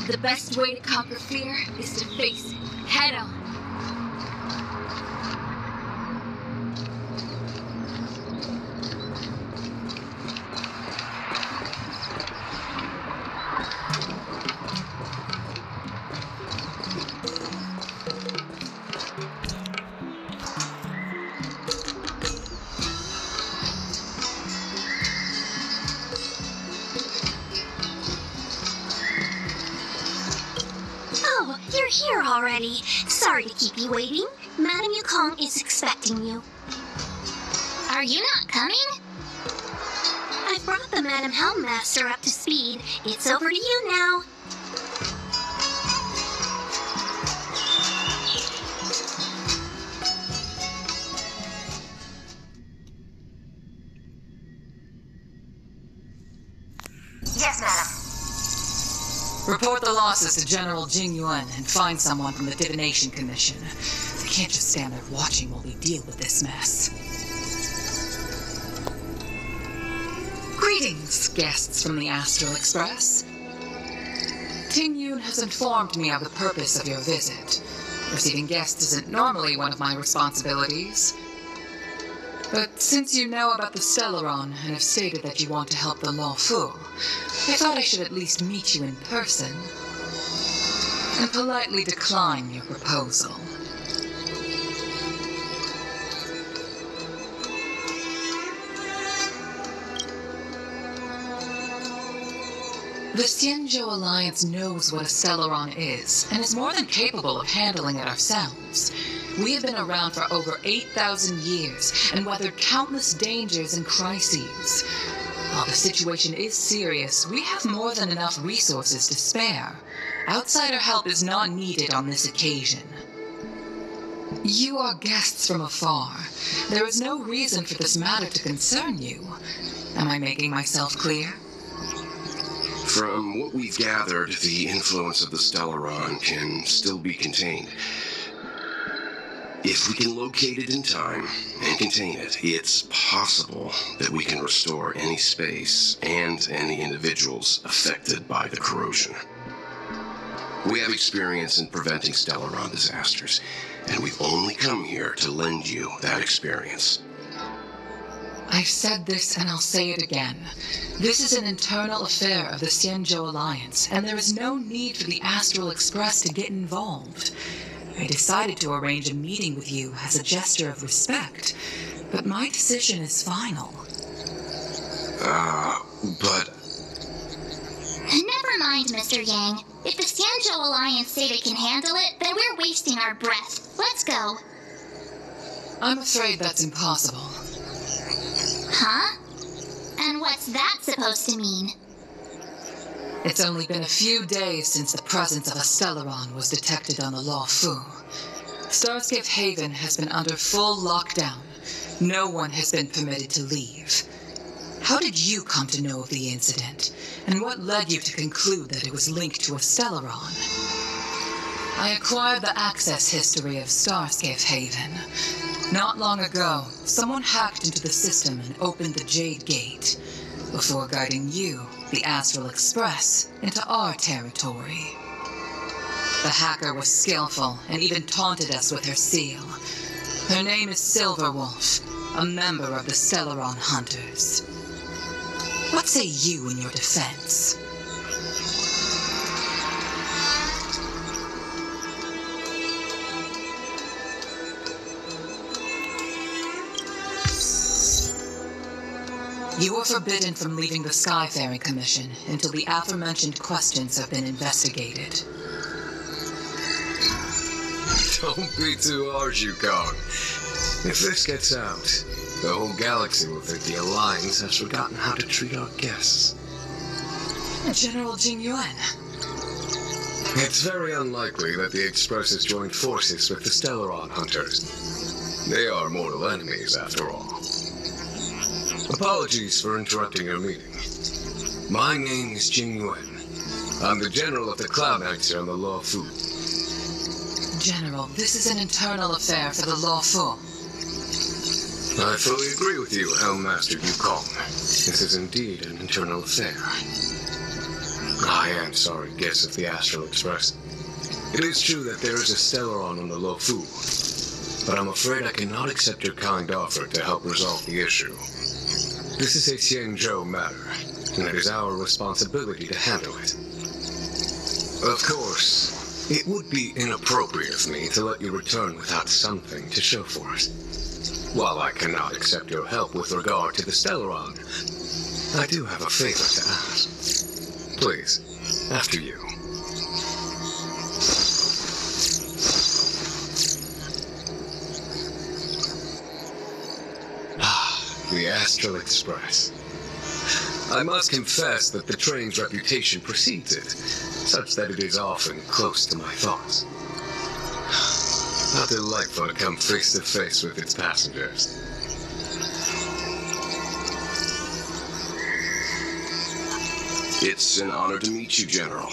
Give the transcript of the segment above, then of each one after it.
The best way to conquer fear is to face it head on. Here already. Sorry to keep you waiting. Madame Yukong is expecting you. Are you not coming? I've brought the Madame Helmmaster up to speed. It's over to you now. Yes, Madam. Report the losses to General Jing Yuan and find someone from the Divination Commission. They can't just stand there watching while we deal with this mess. Greetings, guests from the Astral Express. Ting Yun has informed me of the purpose of your visit. Receiving guests isn't normally one of my responsibilities. But since you know about the Stellaron and have stated that you want to help the Law Fu, I thought I should at least meet you in person and politely decline your proposal. The Xianzhou Alliance knows what a Stellaron is and is more than capable of handling it ourselves. We have been around for over 8,000 years and weathered countless dangers and crises. While the situation is serious, we have more than enough resources to spare. Outsider help is not needed on this occasion. You are guests from afar. There is no reason for this matter to concern you. Am I making myself clear? From what we've gathered, the influence of the Stellaron can still be contained. If we can locate it in time and contain it, it's possible that we can restore any space and any individuals affected by the corrosion. We have experience in preventing Stellaron disasters, and we've only come here to lend you that experience. I've said this and I'll say it again. This is an internal affair of the Xianzhou Alliance, and there is no need for the Astral Express to get involved. I decided to arrange a meeting with you as a gesture of respect, but my decision is final. But... Never mind, Mr. Yang. If the Xianzhou Alliance say they can handle it, then we're wasting our breath. Let's go. I'm afraid that's impossible. Huh? And what's that supposed to mean? It's only been a few days since the presence of a Stellaron was detected on the Law Fu. Starscape Haven has been under full lockdown. No one has been permitted to leave. How did you come to know of the incident? And what led you to conclude that it was linked to a Stellaron? I acquired the access history of Starscape Haven. Not long ago, someone hacked into the system and opened the Jade Gate, before guiding you, the Astral Express, into our territory. The hacker was skillful and even taunted us with her seal. Her name is Silverwolf, a member of the Stellaron Hunters. What say you in your defense? You are forbidden from leaving the Skyfaring Commission until the aforementioned questions have been investigated. Don't be too harsh, Yukong. If this gets out, the whole galaxy will think the Alliance has forgotten how to treat our guests. General Jing Yuan. It's very unlikely that the Express has joined forces with the Stellaron Hunters. They are mortal enemies, after all. Apologies for interrupting your meeting. My name is Jing Yuan. I'm the General of the Cloud Knights here on the Law Fu. General, this is an internal affair for the Law Fu. I fully agree with you, Helmmaster Yukong. This is indeed an internal affair. I am sorry, guest of the Astral Express. It is true that there is a Stellaron on the Lofu, but I'm afraid I cannot accept your kind offer to help resolve the issue. This is a Xianzhou matter, and it is our responsibility to handle it. Of course, it would be inappropriate of me to let you return without something to show for it. While I cannot accept your help with regard to the Stellaron, I do have a favor to ask. Please, after you. The Astral Express. I must confess that the train's reputation precedes it, such that it is often close to my thoughts. How delightful to come face to face with its passengers. It's an honor to meet you, General.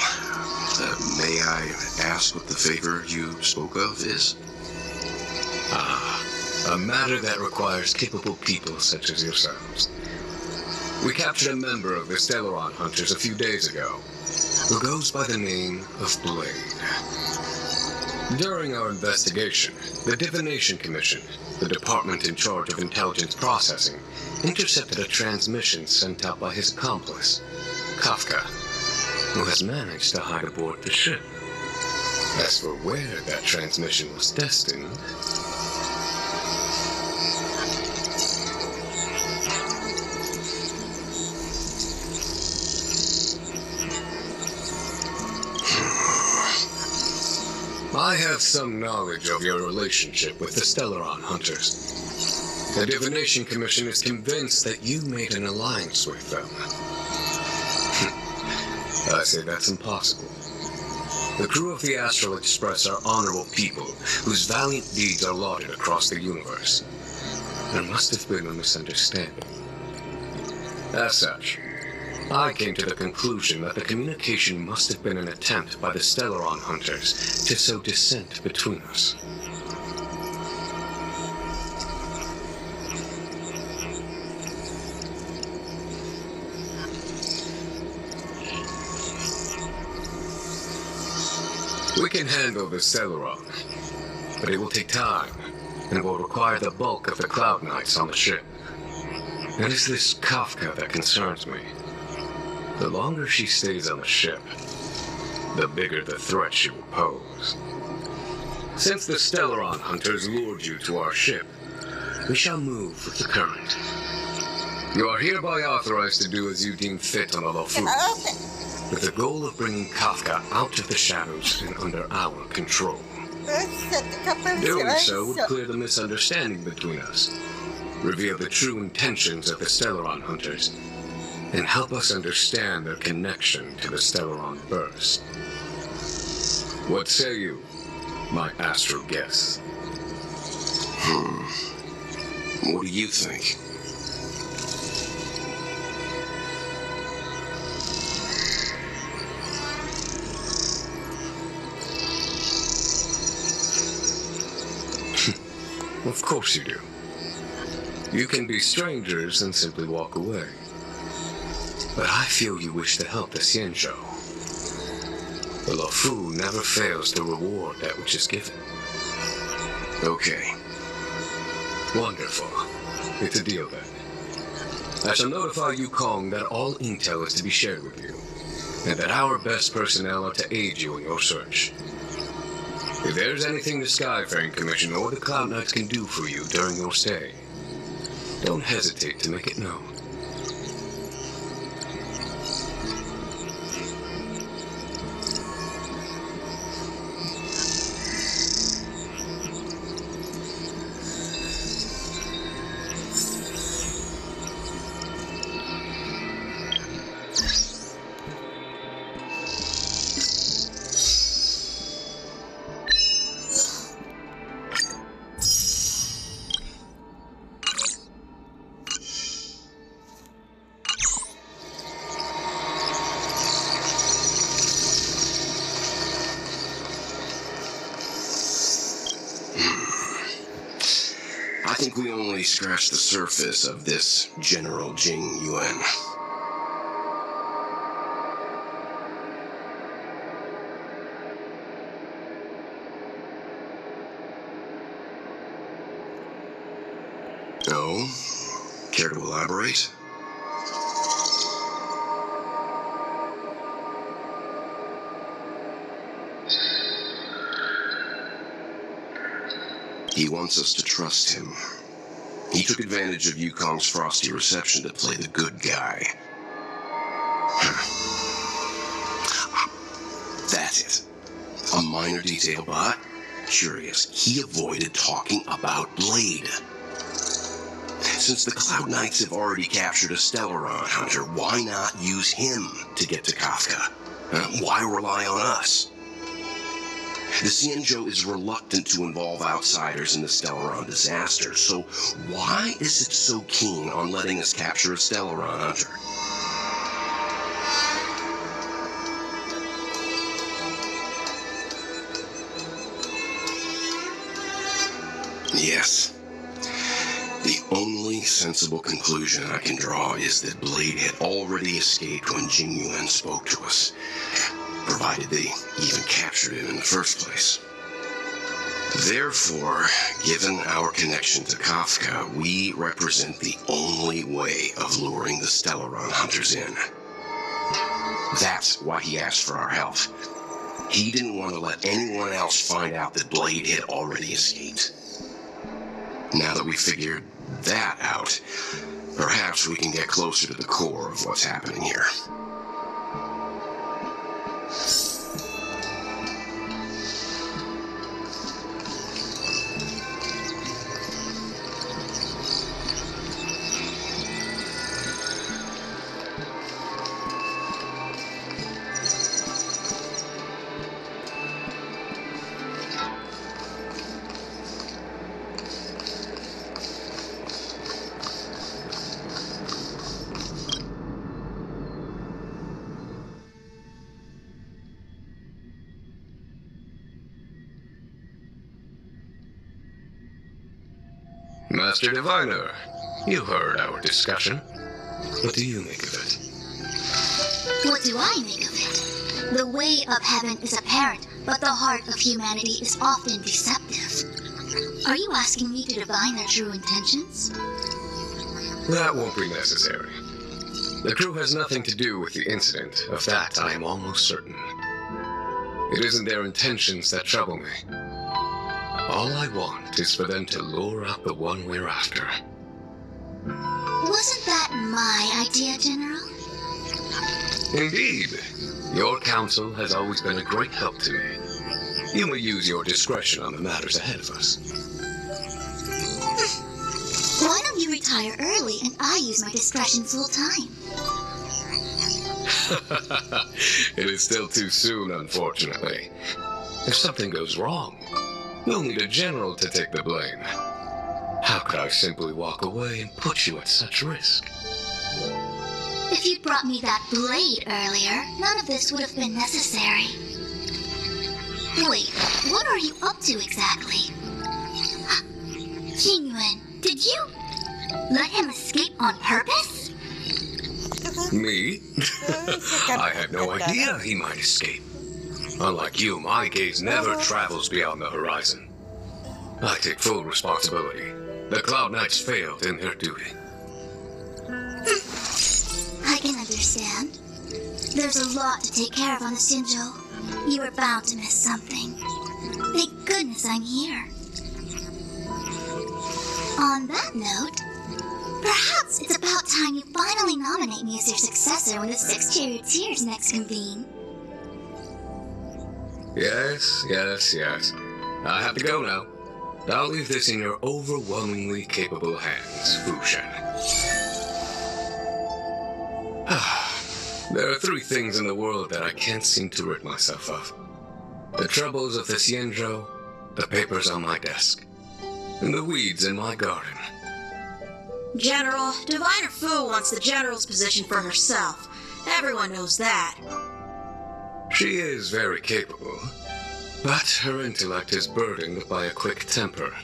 May I ask what the favor you spoke of is? A matter that requires capable people such as yourselves. We captured a member of the Stellaron Hunters a few days ago, who goes by the name of Blade. During our investigation, the Divination Commission, the department in charge of intelligence processing, intercepted a transmission sent out by his accomplice, Kafka, who has managed to hide aboard the ship. As for where that transmission was destined, I have some knowledge of your relationship with the Stellaron Hunters. The Divination Commission is convinced that you made an alliance with them. I say that's impossible. The crew of the Astral Express are honorable people whose valiant deeds are lauded across the universe. There must have been a misunderstanding. As such, I came to the conclusion that the communication must have been an attempt by the Stellaron Hunters to sow dissent between us. We can handle the Stellaron, but it will take time and will require the bulk of the Cloud Knights on the ship. It is this Kafka that concerns me. The longer she stays on the ship, the bigger the threat she will pose. Since the Stellaron Hunters lured you to our ship, we shall move with the current. You are hereby authorized to do as you deem fit on the Lofu, with the goal of bringing Kafka out of the shadows and under our control. Doing so would clear the misunderstanding between us, reveal the true intentions of the Stellaron Hunters, and help us understand their connection to the Stellaron Burst. What say you, my astral guests? What do you think? Of course you do. You can be strangers and simply walk away. But I feel you wish to help the Xianzhou. The Lofu never fails to reward that which is given. Okay. Wonderful. It's a deal then. I shall notify Yukong that all intel is to be shared with you, and that our best personnel are to aid you in your search. If there's anything the Skyfaring Commission or the Cloud Knights can do for you during your stay, don't hesitate to make it known. I think we only scratched the surface of this General Jing Yuan. No? Care to elaborate? He wants us to trust him. He took advantage of Yukong's frosty reception to play the good guy. That's it. A minor detail, but curious. He avoided talking about Blade. Since the Cloud Knights have already captured a Stellaron hunter, why not use him to get to Kafka? Why rely on us? The Xianzhou is reluctant to involve outsiders in the Stellaron disaster, so why is it so keen on letting us capture a Stellaron hunter? Yes. The only sensible conclusion I can draw is that Blade had already escaped when Jing Yuan spoke to us, provided they even captured him in the first place. Therefore, given our connection to Kafka, we represent the only way of luring the Stellaron hunters in. That's why he asked for our help. He didn't want to let anyone else find out that Blade had already escaped. Now that we figured that out, perhaps we can get closer to the core of what's happening here. Master Diviner, you heard our discussion. What do you make of it? What do I make of it? The way of heaven is apparent, but the heart of humanity is often deceptive. Are you asking me to divine their true intentions? That won't be necessary. The crew has nothing to do with the incident. Of that, I am almost certain. It isn't their intentions that trouble me. All I want is for them to lure out the one we're after. Wasn't that my idea, General? Indeed. Your counsel has always been a great help to me. You may use your discretion on the matters ahead of us. Why don't you retire early and I use my discretion full time? It is still too soon, unfortunately. If something goes wrong, we'll need a general to take the blame. How could I simply walk away and put you at such risk? If you'd brought me that blade earlier, none of this would have been necessary. Wait, what are you up to exactly? Jing Yuan, did you let him escape on purpose? Me? I had no idea he might escape. Unlike you, my gaze never travels beyond the horizon. I take full responsibility. The Cloud Knights failed in their duty. I can understand. There's a lot to take care of on the Xianzhou. You were bound to miss something. Thank goodness I'm here. On that note, perhaps it's about time you finally nominate me as your successor when the 6 charioteers next convene. Yes. I have to go now. I'll leave this in your overwhelmingly capable hands, Fu Shen. There are 3 things in the world that I can't seem to rid myself of. The troubles of the Xianzhou, the papers on my desk, and the weeds in my garden. General, Diviner Fu wants the General's position for herself. Everyone knows that. She is very capable, but her intellect is burdened by a quick temper.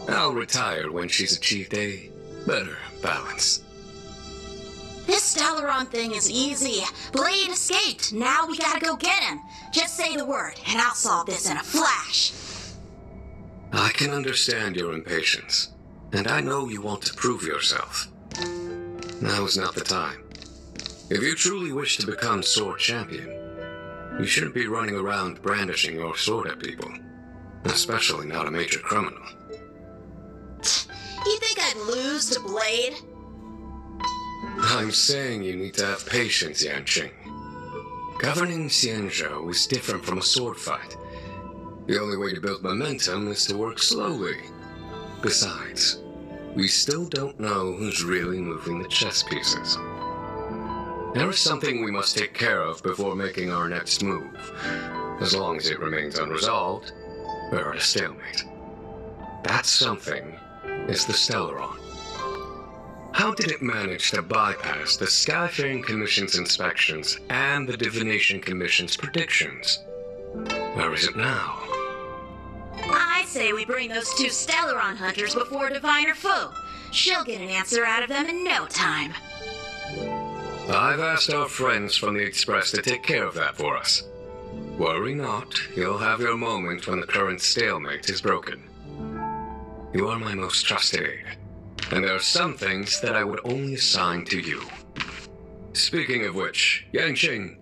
I'll retire when she's achieved a better balance. This Stellaron thing is easy. Blade escaped. Now we gotta go get him. Just say the word, and I'll solve this in a flash. I can understand your impatience, And I know you want to prove yourself. Now is not the time. If you truly wish to become sword champion, you shouldn't be running around brandishing your sword at people. Especially not a major criminal. You think I'd lose to Blade? I'm saying you need to have patience, Yanqing. Governing Xianzhou is different from a sword fight. The only way to build momentum is to work slowly. Besides, we still don't know who's really moving the chess pieces. There is something we must take care of before making our next move. As long as it remains unresolved, we're at a stalemate. That something is the Stellaron. How did it manage to bypass the Skyfaring Commission's inspections and the Divination Commission's predictions? Where is it now? I say we bring those two Stellaron hunters before Diviner Fu. She'll get an answer out of them in no time. I've asked our friends from the Express to take care of that for us. Worry not, you'll have your moment when the current stalemate is broken. You are my most trusted aide, and there are some things that I would only assign to you. Speaking of which, Yanqing...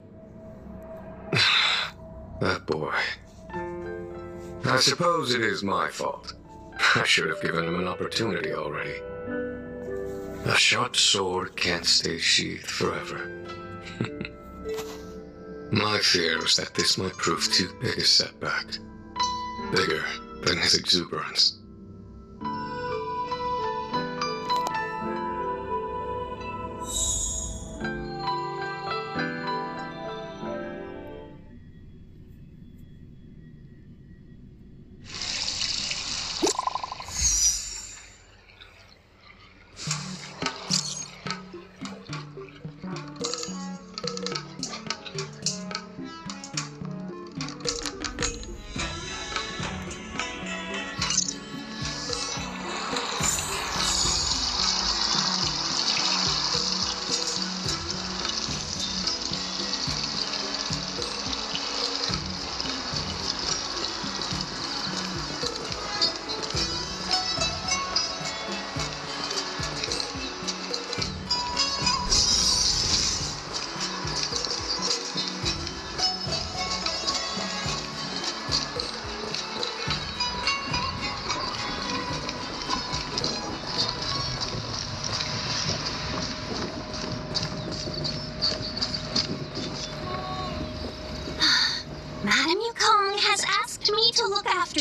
that boy... I suppose it is my fault. I should have given him an opportunity already. A sharp sword can't stay sheathed forever. My fear was that this might prove too big a setback. Bigger than his exuberance.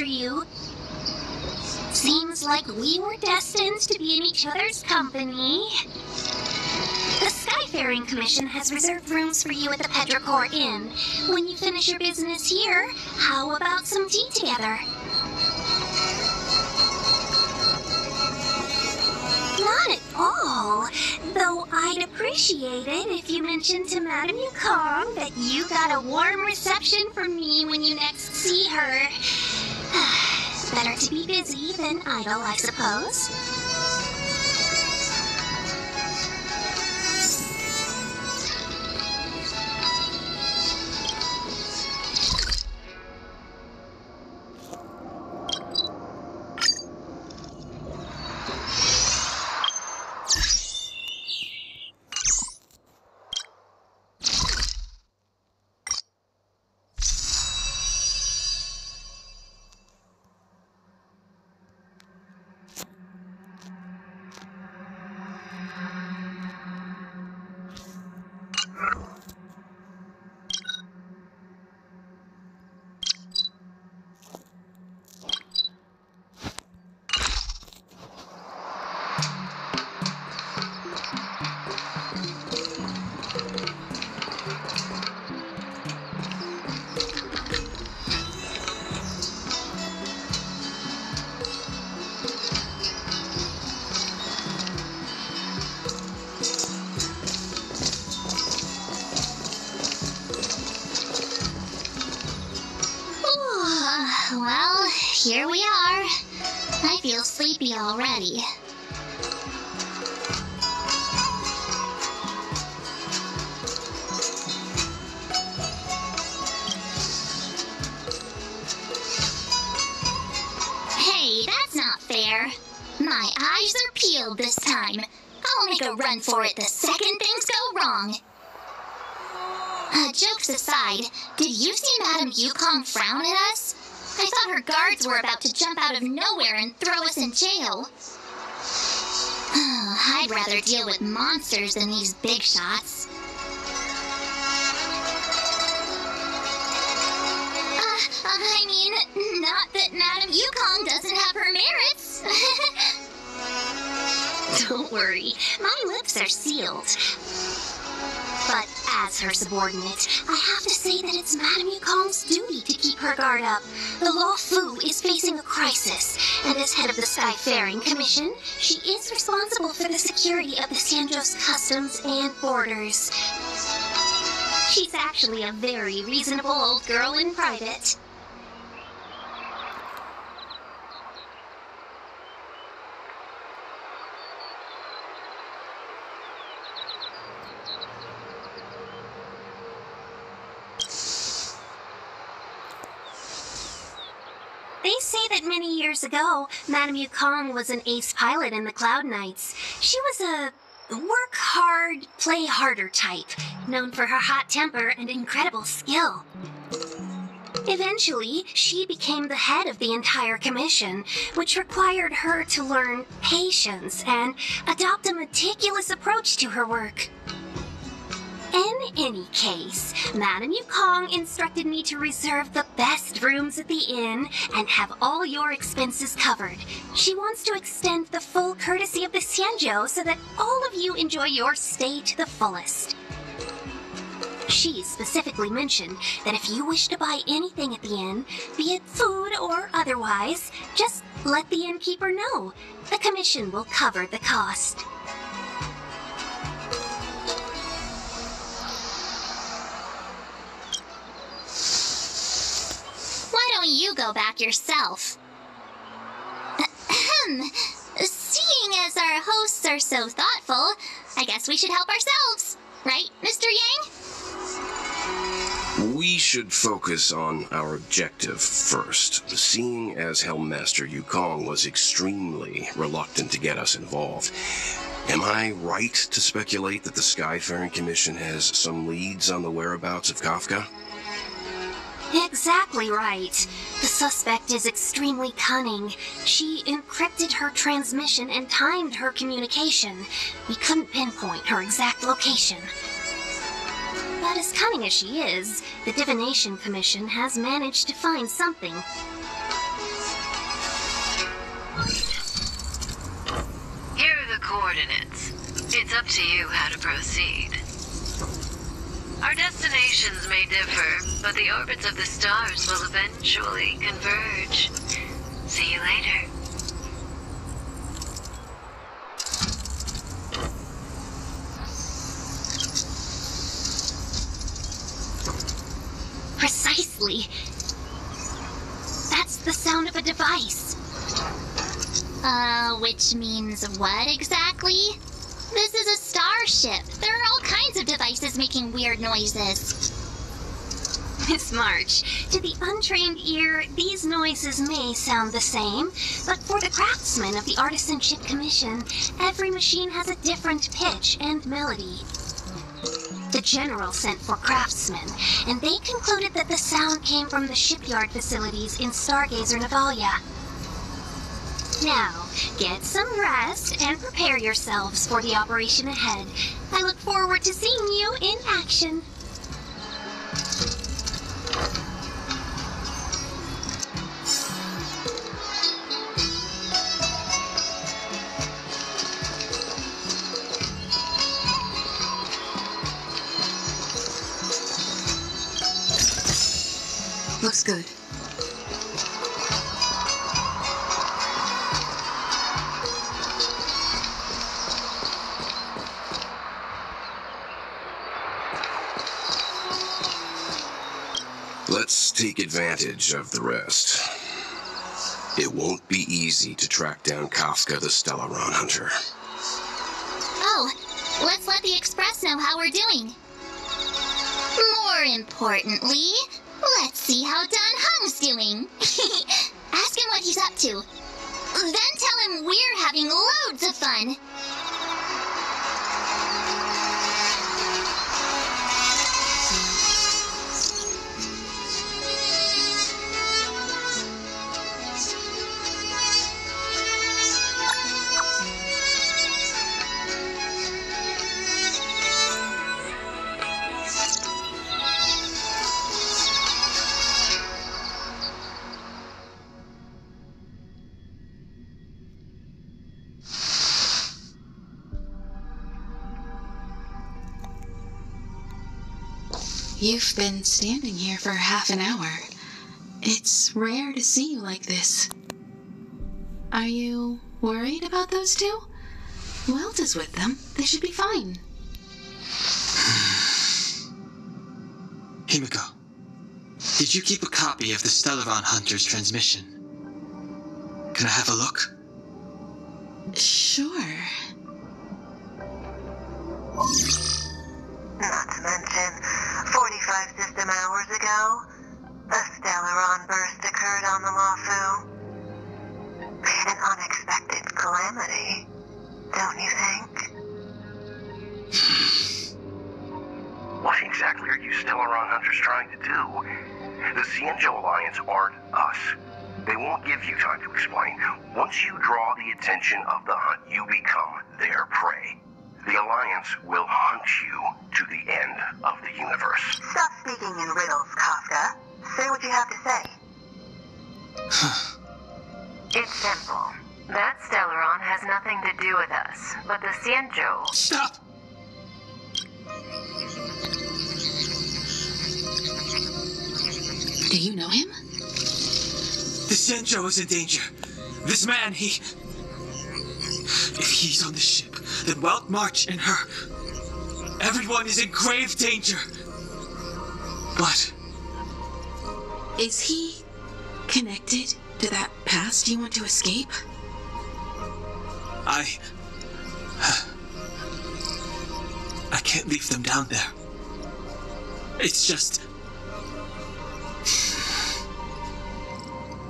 You. Seems like we were destined to be in each other's company. The Skyfaring Commission has reserved rooms for you at the Petrichor Inn. When you finish your business here, how about some tea together? Not at all. Though I'd appreciate it if you mentioned to Madame Yukong that you got a warm reception from me when you next see her. Better to be busy than idle, I suppose. Well, here we are. I feel sleepy already. Hey, that's not fair. My eyes are peeled this time. I'll make a run for it the second things go wrong. Jokes aside, did you see Madame Yukong frown at us? I thought her guards were about to jump out of nowhere and throw us in jail. I'd rather deal with monsters than these big shots. I mean, not that Madame Yukong doesn't have her merits. Don't worry, my lips are sealed. But as her subordinate, I have to say that it's Madame Yukong's duty to keep her guard up. The Law Fu is facing a crisis, and as head of the Skyfaring Commission, she is responsible for the security of the Xianzhou's customs and borders. She's actually a very reasonable old girl in private. They say that many years ago, Madame Yukong was an ace pilot in the Cloud Knights. She was a work hard, play harder type, known for her hot temper and incredible skill. Eventually, she became the head of the entire commission, which required her to learn patience and adopt a meticulous approach to her work. In any case, Madame Yukong instructed me to reserve the best rooms at the inn and have all your expenses covered. She wants to extend the full courtesy of the Xianzhou so that all of you enjoy your stay to the fullest. She specifically mentioned that if you wish to buy anything at the inn, be it food or otherwise, just let the innkeeper know. The commission will cover the cost. Why don't you go back yourself? Seeing as our hosts are so thoughtful, I guess we should help ourselves. Right, Mr. Yang? We should focus on our objective first. Seeing as Helmmaster Yukong was extremely reluctant to get us involved, am I right to speculate that the Skyfaring Commission has some leads on the whereabouts of Kafka? Exactly right. The suspect is extremely cunning. She encrypted her transmission and timed her communication. We couldn't pinpoint her exact location. But as cunning as she is, the Divination Commission has managed to find something. Here are the coordinates. It's up to you how to proceed. Our destinations may differ, but the orbits of the stars will eventually converge. See you later. Precisely. That's the sound of a device. Which means what exactly? This is a starship. There are all kinds of devices making weird noises. Miss March, to the untrained ear, these noises may sound the same, but for the craftsmen of the Artisanship Commission, every machine has a different pitch and melody. The General sent for craftsmen, and they concluded that the sound came from the shipyard facilities in Stargazer Navalia. Now, get some rest and prepare yourselves for the operation ahead. I look forward to seeing you in action. Looks good. Let's take advantage of the rest. It won't be easy to track down Kafka the Stellaron Hunter. Oh, let's let the Express know how we're doing. More importantly, let's see how Don Heng's doing. Ask him what he's up to. Then tell him we're having loads of fun. You've been standing here for half an hour. It's rare to see you like this. Are you worried about those two? Who else is with them? They should be fine. Himiko, did you keep a copy of the Stellaron Hunter's transmission? Can I have a look? Sure. Not to mention, 45 system hours ago, a Stellaron burst occurred on the Lawfu. An unexpected calamity, don't you think? What exactly are you Stellaron Hunters trying to do? The Cienjo Alliance aren't us. They won't give you time to explain. Once you draw the attention of the hunt, you become their prey. The Alliance will hunt you to the end of the universe. Stop speaking in riddles, Kafka. Say what you have to say. It's simple. That Stellaron has nothing to do with us, but the Cienjo... Stop! Do you know him? The Senjo is in danger. This man, he... If he's on the ship, then Welt March and her... Everyone is in grave danger. What? Is he connected to that past you want to escape? I can't leave them down there. It's just...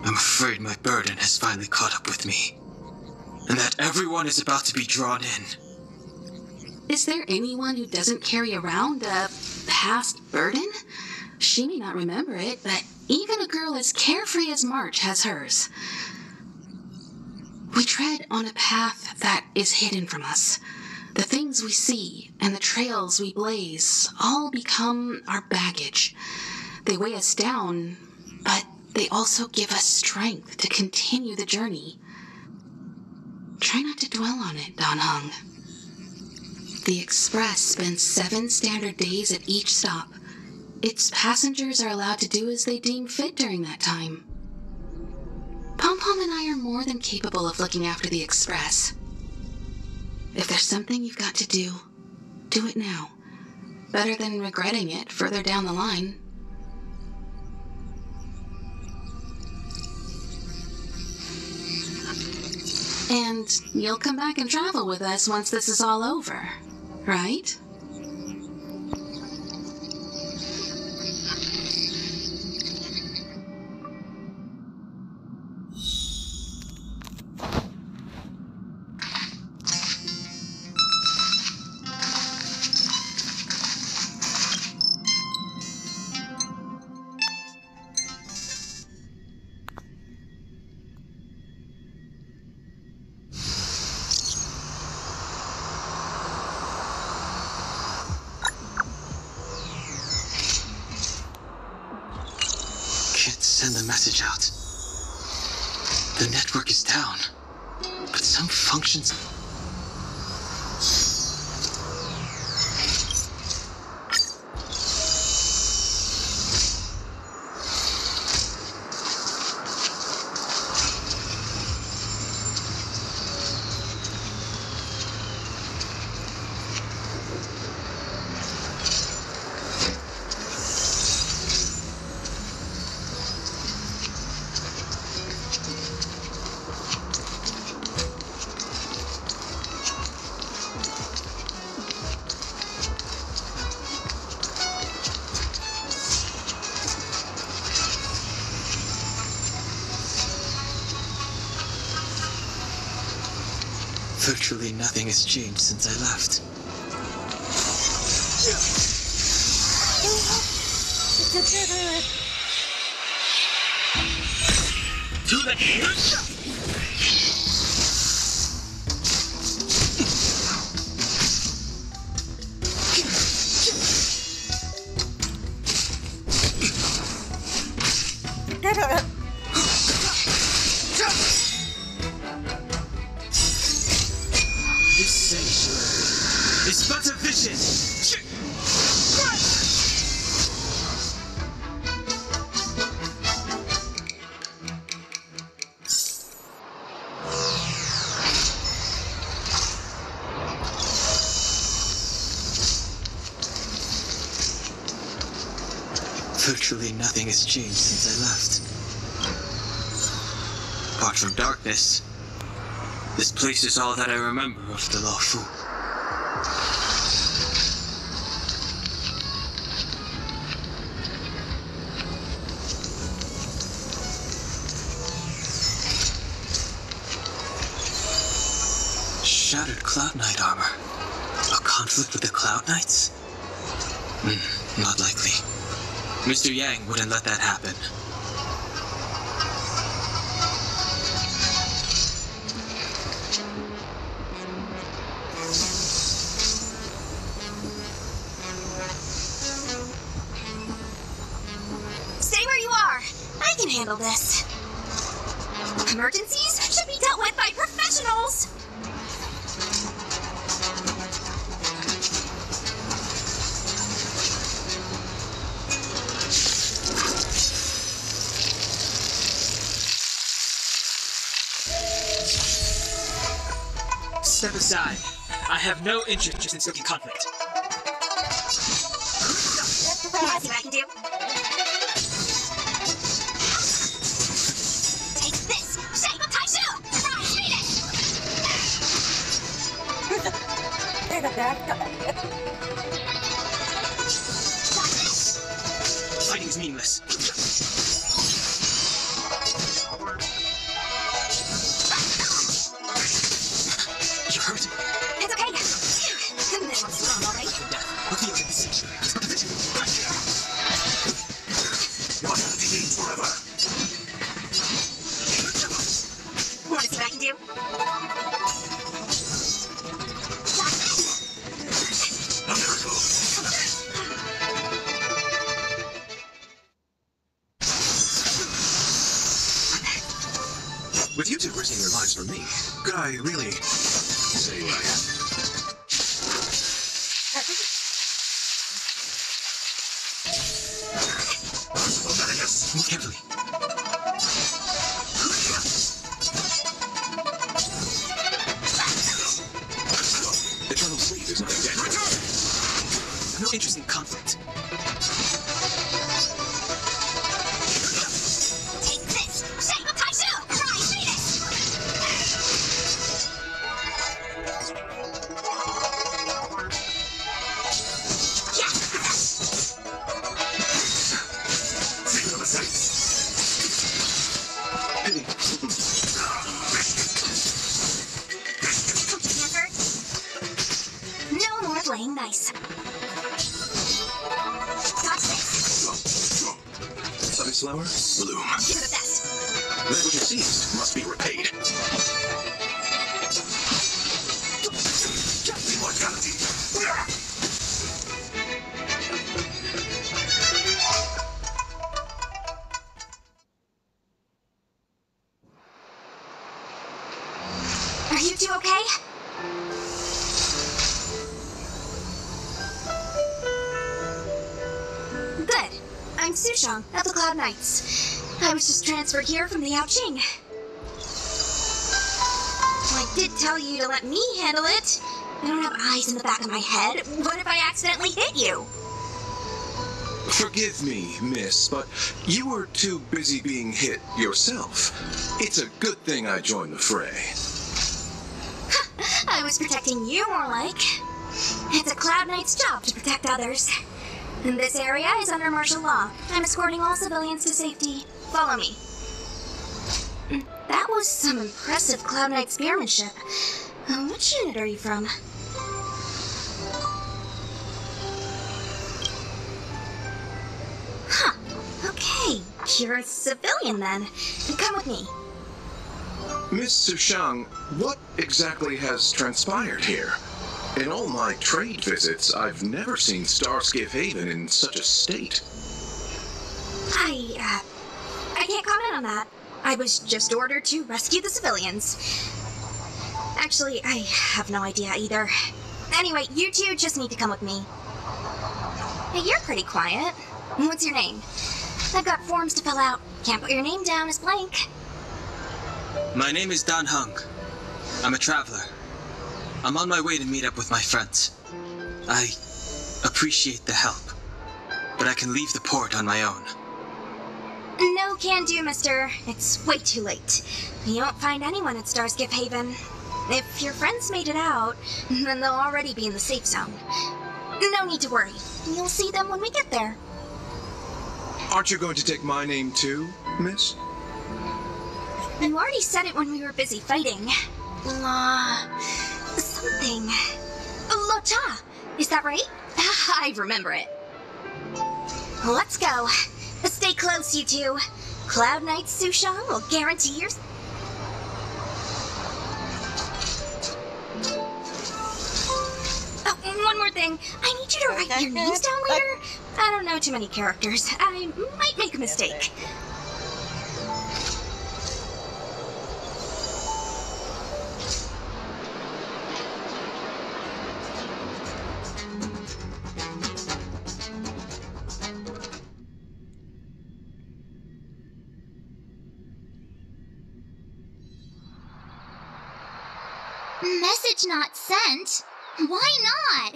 I'm afraid my burden has finally caught up with me. And that everyone is about to be drawn in. Is there anyone who doesn't carry around a past burden? She may not remember it, but even a girl as carefree as March has hers. We tread on a path that is hidden from us. The things we see and the trails we blaze all become our baggage. They weigh us down, but they also give us strength to continue the journey. Try not to dwell on it, Don Heng. The Express spends 7 standard days at each stop. Its passengers are allowed to do as they deem fit during that time. Pom-Pom and I are more than capable of looking after the Express. If there's something you've got to do it now. Better than regretting it further down the line. And you'll come back and travel with us once this is all over, right? Send the message out. The network is down, but some functions... Virtually nothing has changed since I left. To the hills! This sanctuary is but a vision. Virtually nothing has changed since I left. Apart from darkness, this place is all that I remember of the Lawful. Shattered Cloud Knight armor. A conflict with the Cloud Knights? Not likely. Mr. Yang wouldn't let that happen. Stay where you are. I can handle this. Emergencies should be dealt with by professionals. Step aside. I have no interest in stoking conflict. Let's see what I can do. Take this, shape of Taishu! Right, read it! Fighting is meaningless. You're hurt. It's okay. This one's strong, all right? Look at the sanctuary. Want to see what I can do? With you two risking your lives for me, could I really say what I am? Move carefully. Eternal sleep is not a dead return. No interest in conflict. Take this, shape of Taishu! Right, read it! No more playing nice. Touch this. Sunflower bloom. You're the best. That which is seized must be repaid. Immortality. Are you two okay? Good. I'm Sushang of the Cloud Knights. I was just transferred here from the Yaoqing. I did tell you to let me handle it. I don't have eyes in the back of my head. What if I accidentally hit you? Forgive me, miss, but you were too busy being hit yourself. It's a good thing I joined the fray. I was protecting you, more like. It's a Cloud Knight's job to protect others. And this area is under martial law. I'm escorting all civilians to safety. Follow me. That was some impressive Cloud Knight spearmanship. Which unit are you from? Huh. Okay, you're a civilian then. Come with me. Miss Sushang, what exactly has transpired here? In all my trade visits, I've never seen Starskiff Haven in such a state. I can't comment on that. I was just ordered to rescue the civilians. Actually, I have no idea either. Anyway, you two just need to come with me. Hey, you're pretty quiet. What's your name? I've got forms to fill out. Can't put your name down as blank. My name is Dan Heng. I'm a traveler. I'm on my way to meet up with my friends. I appreciate the help, but I can leave the port on my own. No can do, mister. It's way too late. You won't find anyone at Starskiff Haven. If your friends made it out, then they'll already be in the safe zone. No need to worry. You'll see them when we get there. Aren't you going to take my name too, miss? You already said it when we were busy fighting. Something. Locha! Is that right? I remember it. Let's go. Stay close, you two. Cloud Knight Sushang will guarantee your... Oh, one more thing. I need you to write your names down later. I don't know too many characters. I might make a mistake. Message not sent? Why not?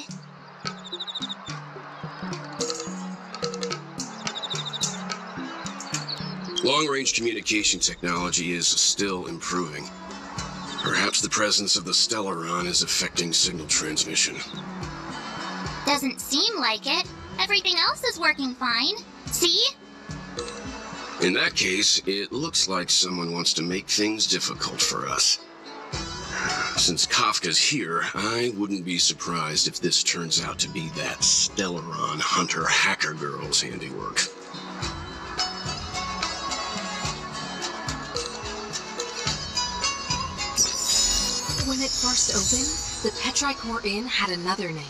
Long-range communication technology is still improving. Perhaps the presence of the Stellaron is affecting signal transmission. Doesn't seem like it. Everything else is working fine. See? In that case, it looks like someone wants to make things difficult for us. Since Kafka's here, I wouldn't be surprised if this turns out to be that Stellaron hunter hacker girl's handiwork. When it first opened, the Petrichor Inn had another name.